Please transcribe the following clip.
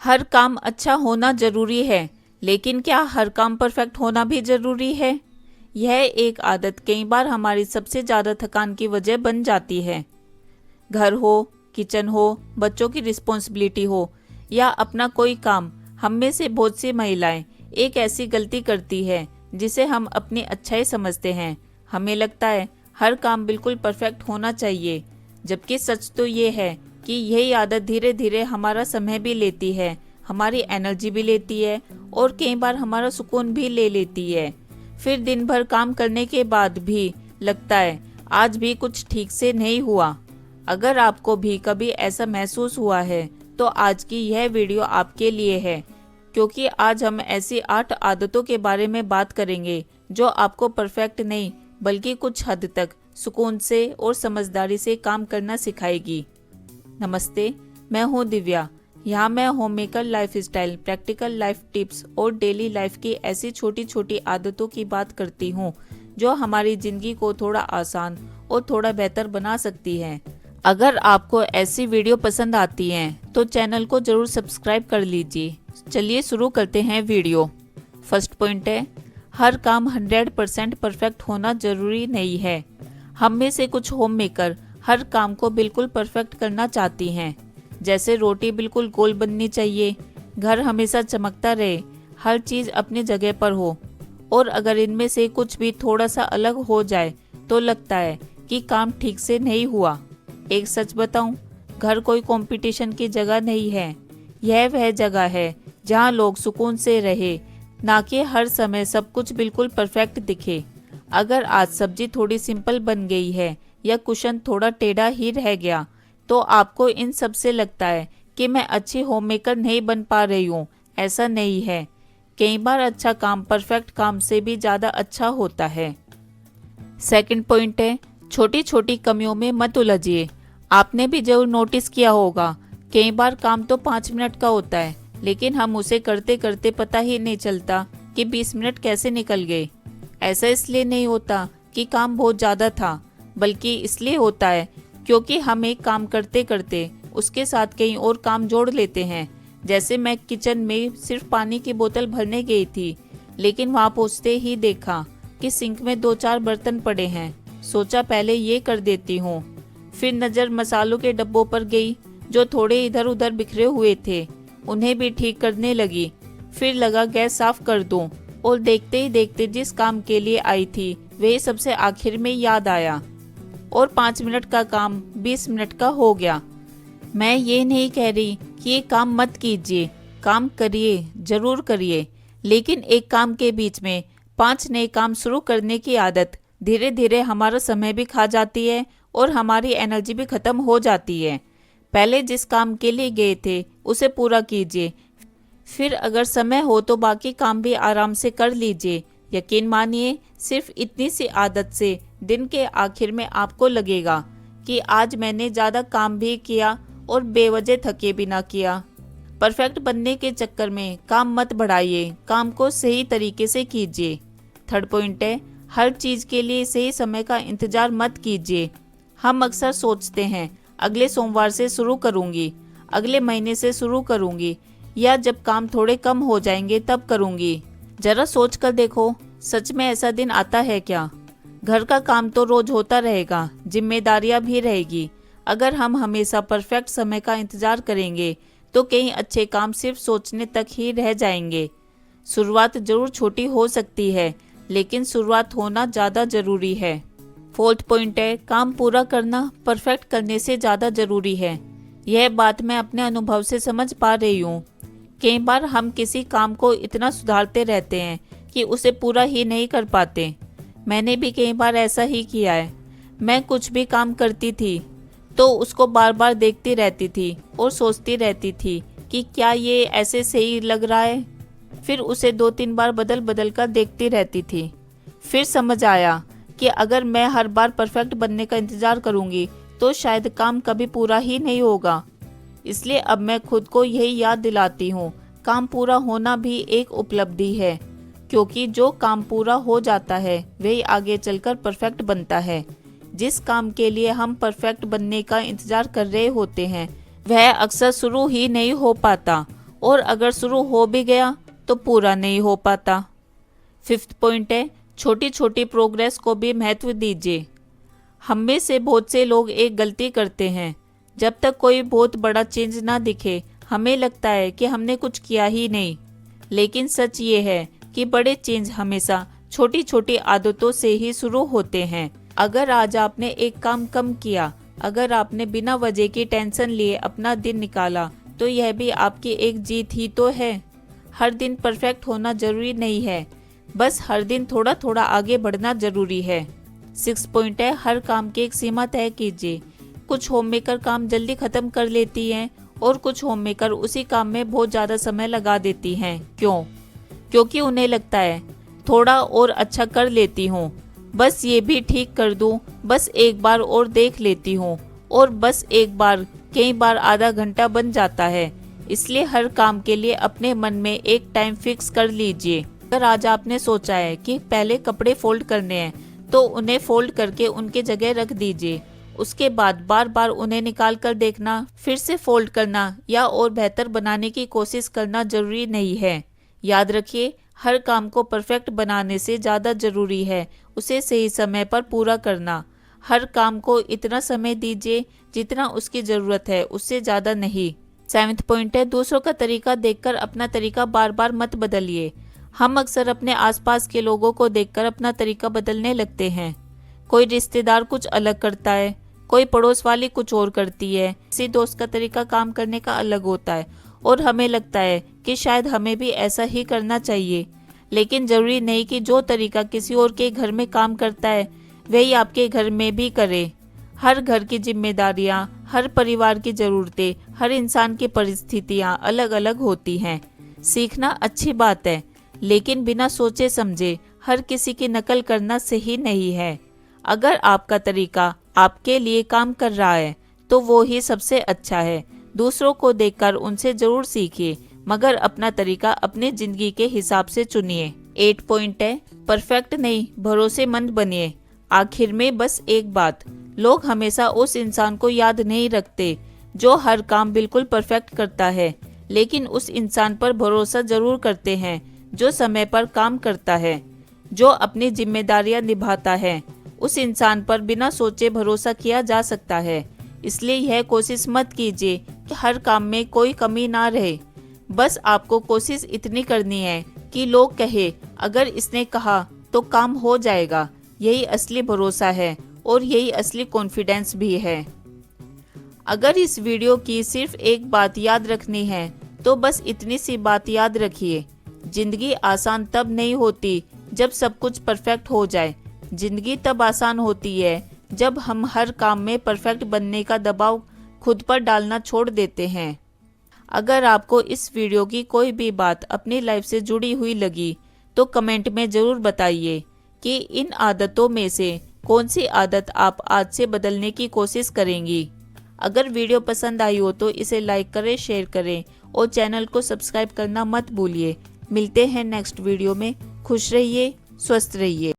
हर काम अच्छा होना जरूरी है, लेकिन क्या हर काम परफेक्ट होना भी जरूरी है? यह एक आदत कई बार हमारी सबसे ज्यादा थकान की वजह बन जाती है। घर हो, किचन हो, बच्चों की रिस्पॉन्सिबिलिटी हो या अपना कोई काम, हम में से बहुत सी महिलाएं एक ऐसी गलती करती है जिसे हम अपनी अच्छाई समझते हैं। हमें लगता है हर काम बिल्कुल परफेक्ट होना चाहिए, जबकि सच तो ये है कि यही आदत धीरे धीरे हमारा समय भी लेती है, हमारी एनर्जी भी लेती है और कई बार हमारा सुकून भी ले लेती है। फिर दिन भर काम करने के बाद भी लगता है आज भी कुछ ठीक से नहीं हुआ। अगर आपको भी कभी ऐसा महसूस हुआ है तो आज की यह वीडियो आपके लिए है, क्योंकि आज हम ऐसी 8 आदतों के बारे में बात करेंगे जो आपको परफेक्ट नहीं बल्कि कुछ हद तक सुकून से और समझदारी से काम करना सिखाएगी। नमस्ते, मैं हूँ दिव्या। यहाँ मैं home maker lifestyle, practical life tips और डेली लाइफ की ऐसी छोटी छोटी आदतों की बात करती हूँ जो हमारी जिंदगी को थोड़ा आसान और थोड़ा बेहतर बना सकती है। अगर आपको ऐसी वीडियो पसंद आती हैं तो चैनल को जरूर सब्सक्राइब कर लीजिए। चलिए शुरू करते हैं वीडियो। फर्स्ट पॉइंट है, हर काम 100% परफेक्ट होना जरूरी नहीं है। हम में से कुछ होम मेकर हर काम को बिल्कुल परफेक्ट करना चाहती हैं, जैसे रोटी बिल्कुल गोल बननी चाहिए, घर हमेशा चमकता रहे, हर चीज़ अपनी जगह पर हो। और अगर इनमें से कुछ भी थोड़ा सा अलग हो जाए तो लगता है कि काम ठीक से नहीं हुआ। एक सच बताऊं, घर कोई कंपटीशन की जगह नहीं है। यह वह जगह है जहां लोग सुकून से रहे, ना कि हर समय सब कुछ बिल्कुल परफेक्ट दिखे। अगर आज सब्जी थोड़ी सिंपल बन गई है या कुशन थोड़ा टेढ़ा ही रह गया तो आपको इन सब से लगता है कि मैं अच्छी होम मेकर नहीं बन पा रही हूँ। ऐसा नहीं है। कई बार अच्छा काम परफेक्ट काम से भी ज़्यादा अच्छा होता है। सेकंड पॉइंट है, छोटी छोटी कमियों में मत उलझिए। आपने भी जरूर नोटिस किया होगा, कई बार काम तो 5 मिनट का होता है, लेकिन हम उसे करते करते पता ही नहीं चलता कि 20 मिनट कैसे निकल गए। ऐसा इसलिए नहीं होता कि काम बहुत ज़्यादा था, बल्कि इसलिए होता है क्योंकि हम एक काम करते करते उसके साथ कई और काम जोड़ लेते हैं। जैसे मैं किचन में सिर्फ पानी की बोतल भरने गई थी, लेकिन वहाँ पहुँचते ही देखा कि सिंक में 2-4 बर्तन पड़े हैं। सोचा पहले ये कर देती हूँ। फिर नज़र मसालों के डब्बों पर गई जो थोड़े इधर उधर बिखरे हुए थे, उन्हें भी ठीक करने लगी। फिर लगा गैस साफ कर दूं, और देखते ही देखते जिस काम के लिए आई थी वही सबसे आखिर में याद आया और 5 मिनट का काम 20 मिनट का हो गया। मैं ये नहीं कह रही कि ये काम मत कीजिए, काम करिए, जरूर करिए, लेकिन एक काम के बीच में 5 नए काम शुरू करने की आदत धीरे धीरे हमारा समय भी खा जाती है और हमारी एनर्जी भी खत्म हो जाती है। पहले जिस काम के लिए गए थे उसे पूरा कीजिए, फिर अगर समय हो तो बाकी काम भी आराम से कर लीजिए। यकीन मानिए, सिर्फ इतनी सी आदत से दिन के आखिर में आपको लगेगा कि आज मैंने ज़्यादा काम भी किया और बेवजह थके भी ना किया। परफेक्ट बनने के चक्कर में काम मत बढ़ाइए, काम को सही तरीके से कीजिए। थर्ड पॉइंट है, हर चीज़ के लिए सही समय का इंतज़ार मत कीजिए। हम अक्सर सोचते हैं अगले सोमवार से शुरू करूँगी, अगले महीने से शुरू करूँगी, या जब काम थोड़े कम हो जाएंगे तब करूँगी। जरा सोच कर देखो, सच में ऐसा दिन आता है क्या? घर का काम तो रोज होता रहेगा, जिम्मेदारियां भी रहेगी। अगर हम हमेशा परफेक्ट समय का इंतजार करेंगे तो कई अच्छे काम सिर्फ सोचने तक ही रह जाएंगे। शुरुआत जरूर छोटी हो सकती है, लेकिन शुरुआत होना ज़्यादा ज़रूरी है। फोर्थ पॉइंट है, काम पूरा करना परफेक्ट करने से ज़्यादा ज़रूरी है। यह बात मैं अपने अनुभव से समझ पा रही हूँ। कई बार हम किसी काम को इतना सुधारते रहते हैं कि उसे पूरा ही नहीं कर पाते। मैंने भी कई बार ऐसा ही किया है। मैं कुछ भी काम करती थी तो उसको बार बार देखती रहती थी और सोचती रहती थी कि क्या ये ऐसे सही लग रहा है। फिर उसे 2-3 बार बदल बदल कर देखती रहती थी। फिर समझ आया कि अगर मैं हर बार परफेक्ट बनने का इंतज़ार करूँगी तो शायद काम कभी पूरा ही नहीं होगा। इसलिए अब मैं खुद को यही याद दिलाती हूँ, काम पूरा होना भी एक उपलब्धि है, क्योंकि जो काम पूरा हो जाता है वही आगे चलकर परफेक्ट बनता है। जिस काम के लिए हम परफेक्ट बनने का इंतजार कर रहे होते हैं वह अक्सर शुरू ही नहीं हो पाता और अगर शुरू हो भी गया तो पूरा नहीं हो पाता। 5th पॉइंट है, छोटी छोटी प्रोग्रेस को भी महत्व दीजिए। हम में से बहुत से लोग एक गलती करते हैं, जब तक कोई बहुत बड़ा चेंज ना दिखे हमें लगता है कि हमने कुछ किया ही नहीं। लेकिन सच ये है कि बड़े चेंज हमेशा छोटी छोटी आदतों से ही शुरू होते हैं। अगर आज आपने एक काम कम किया, अगर आपने बिना वजह की टेंशन लिए अपना दिन निकाला, तो यह भी आपकी एक जीत ही तो है। हर दिन परफेक्ट होना जरूरी नहीं है, बस हर दिन थोड़ा थोड़ा आगे बढ़ना जरूरी है। 6 पॉइंट है, हर काम की एक सीमा तय कीजिए। कुछ होममेकर काम जल्दी खत्म कर लेती हैं और कुछ होममेकर उसी काम में बहुत ज़्यादा समय लगा देती हैं। क्यों? क्योंकि उन्हें लगता है थोड़ा और अच्छा कर लेती हूँ, बस ये भी ठीक कर दूँ, बस एक बार और देख लेती हूँ, और बस एक बार कई बार आधा घंटा बन जाता है। इसलिए हर काम के लिए अपने मन में एक टाइम फिक्स कर लीजिए। अगर आज आपने सोचा है कि पहले कपड़े फोल्ड करने हैं, तो उन्हें फोल्ड करके उनके जगह रख दीजिए। उसके बाद बार बार उन्हें निकाल कर देखना, फिर से फोल्ड करना या और बेहतर बनाने की कोशिश करना जरूरी नहीं है। याद रखिए, हर काम को परफेक्ट बनाने से ज़्यादा जरूरी है उसे सही समय पर पूरा करना। हर काम को इतना समय दीजिए जितना उसकी ज़रूरत है, उससे ज़्यादा नहीं। 7th पॉइंट है, दूसरों का तरीका देखकर अपना तरीका बार बार मत बदलिए। हम अक्सर अपने आसपास के लोगों को देखकर अपना तरीका बदलने लगते हैं। कोई रिश्तेदार कुछ अलग करता है, कोई पड़ोस वाली कुछ और करती है, किसी दोस्त का तरीका काम करने का अलग होता है और हमें लगता है कि शायद हमें भी ऐसा ही करना चाहिए। लेकिन जरूरी नहीं कि जो तरीका किसी और के घर में काम करता है वही आपके घर में भी करे। हर घर की जिम्मेदारियां, हर परिवार की ज़रूरतें, हर इंसान की परिस्थितियां अलग अलग होती हैं। सीखना अच्छी बात है, लेकिन बिना सोचे समझे हर किसी की नकल करना सही नहीं है। अगर आपका तरीका आपके लिए काम कर रहा है तो वो ही सबसे अच्छा है। दूसरों को देखकर उनसे जरूर सीखिए, मगर अपना तरीका अपनी जिंदगी के हिसाब से चुनिए। 8 पॉइंट है, परफेक्ट नहीं भरोसेमंद बनिए। आखिर में बस एक बात, लोग हमेशा उस इंसान को याद नहीं रखते जो हर काम बिल्कुल परफेक्ट करता है, लेकिन उस इंसान पर भरोसा जरूर करते हैं जो समय पर काम करता है, जो अपनी जिम्मेदारियां निभाता है। उस इंसान पर बिना सोचे भरोसा किया जा सकता है। इसलिए यह कोशिश मत कीजिए कि हर काम में कोई कमी ना रहे। बस आपको कोशिश इतनी करनी है कि लोग कहे अगर इसने कहा तो काम हो जाएगा। यही असली भरोसा है और यही असली कॉन्फिडेंस भी है। अगर इस वीडियो की सिर्फ एक बात याद रखनी है तो बस इतनी सी बात याद रखिए, जिंदगी आसान तब नहीं होती जब सब कुछ परफेक्ट हो जाए। जिंदगी तब आसान होती है जब हम हर काम में परफेक्ट बनने का दबाव खुद पर डालना छोड़ देते हैं। अगर आपको इस वीडियो की कोई भी बात अपनी लाइफ से जुड़ी हुई लगी तो कमेंट में ज़रूर बताइए कि इन आदतों में से कौन सी आदत आप आज से बदलने की कोशिश करेंगी। अगर वीडियो पसंद आई हो तो इसे लाइक करें, शेयर करें और चैनल को सब्सक्राइब करना मत भूलिए। मिलते हैं नेक्स्ट वीडियो में। खुश रहिए, स्वस्थ रहिए।